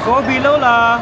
Coby, Lola.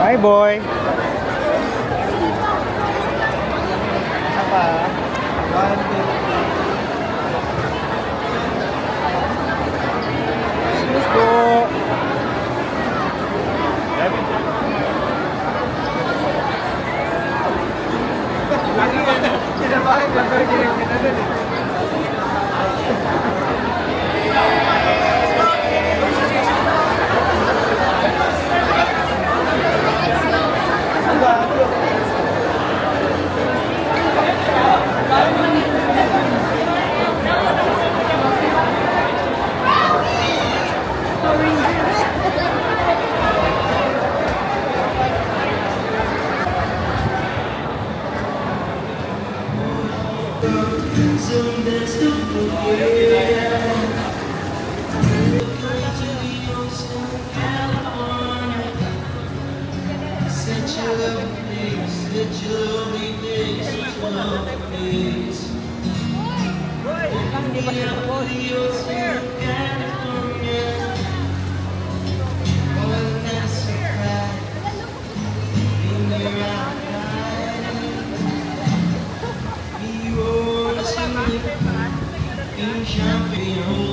Hi, boy. Apa? One, two, three. Let's go. Lagi kan? Tidak baik dan bergilin kita tadi.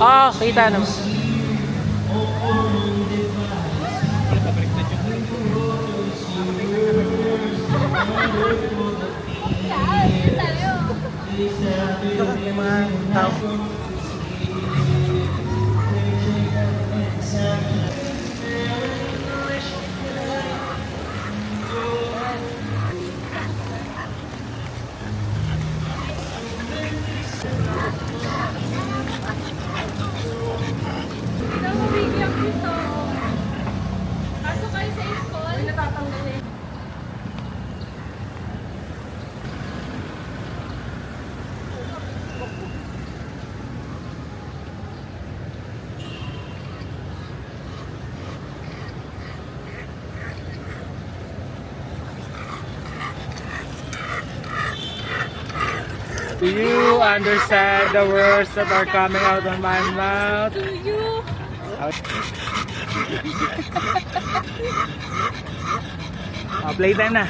Ah, kita naman. Ito kasi mga tao. Do you understand the words that are coming out of my mouth? Do you? Playtime na.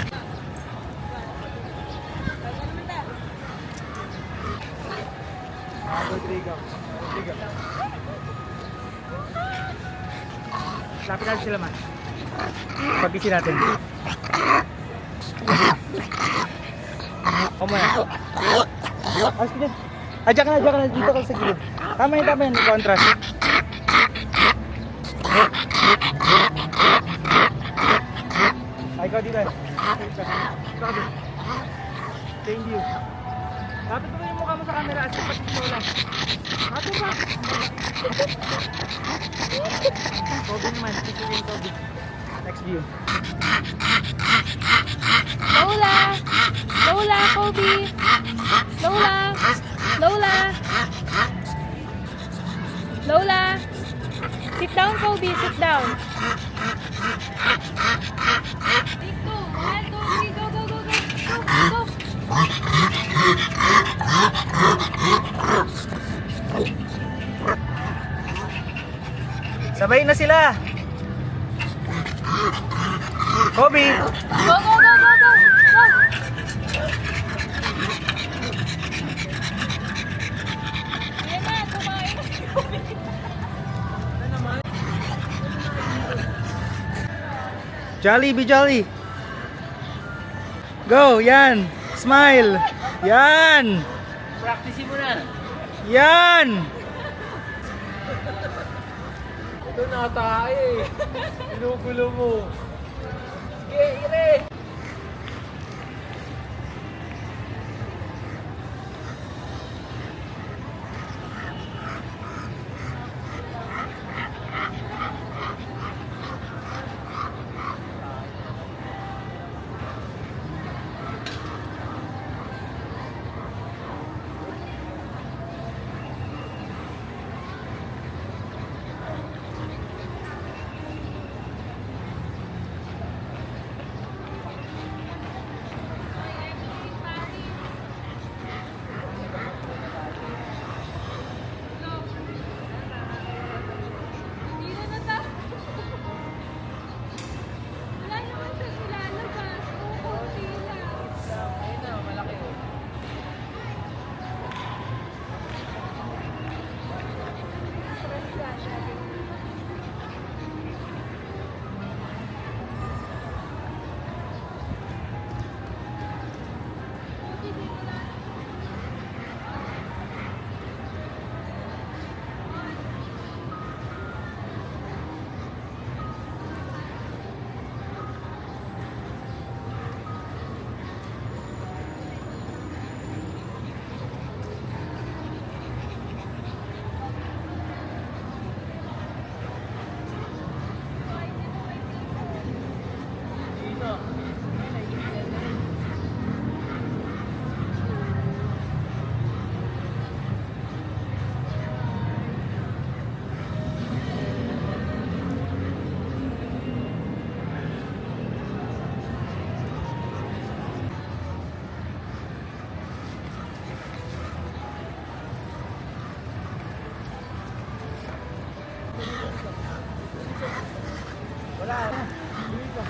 Lapit natin sila, man. Pag-isi natin. O muna. Sige. Diyan ka na. Dito ka sa gilid. Tama yun. Contrast. Ay, ikaw dito. Thank you. Lapit mo yung mukha mo sa camera at pati Lola. Ato ba? Coby naman. Coby. Next view. Lola! Lola, Coby! Lola! Lola! Lola! Sit down, Coby. Sit down. Go! 1, 2, 3, go, go, go, go! Go! Sabay na sila. Coby. Go, go, go, go, go! Go! Ayan na, kumain na si Coby. Jolly, be jolly. Go, yan. Smile. Yan. Practice mo na. Yan. Ito natae. Ginugulo mo. Sige, ire. Wala. Dito.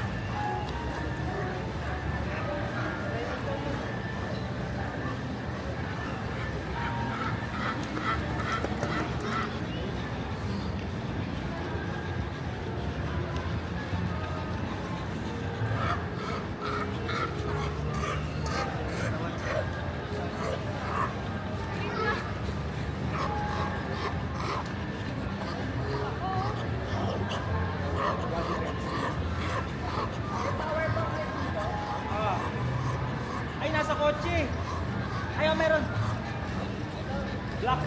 Ay, nasa kotse. Ay, oh, meron. Black.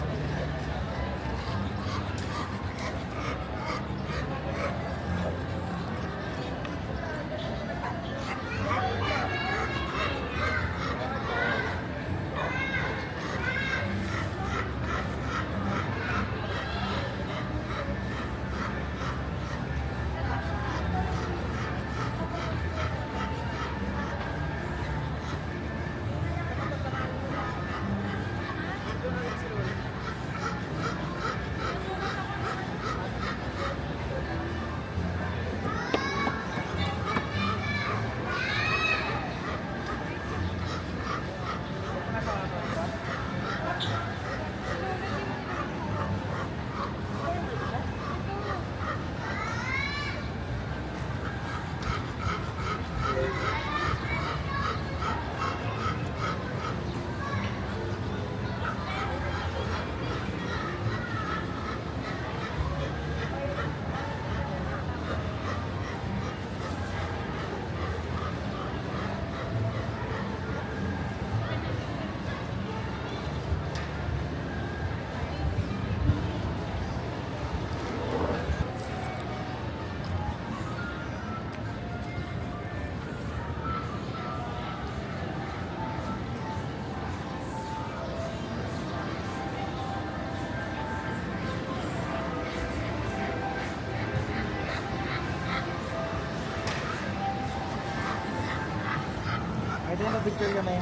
Pwede na picture kami.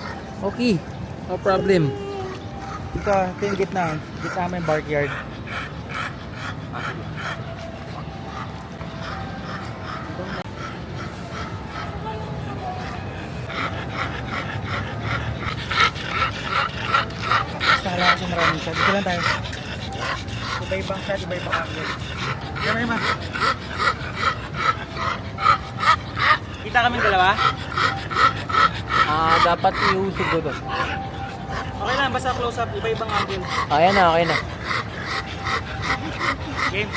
Okay, no problem. Ito yung gitna. Gitna may Barkyard. Basta lang kasi maraming shot. Dito lang tayo. Iba-ibang shot, iba-ibang angle. Kaya ba? Kita kaming dalawa? Dapat iusog ko to. Okay lang, basta close up, iba-ibang angle. Ayan na, okay na. Game.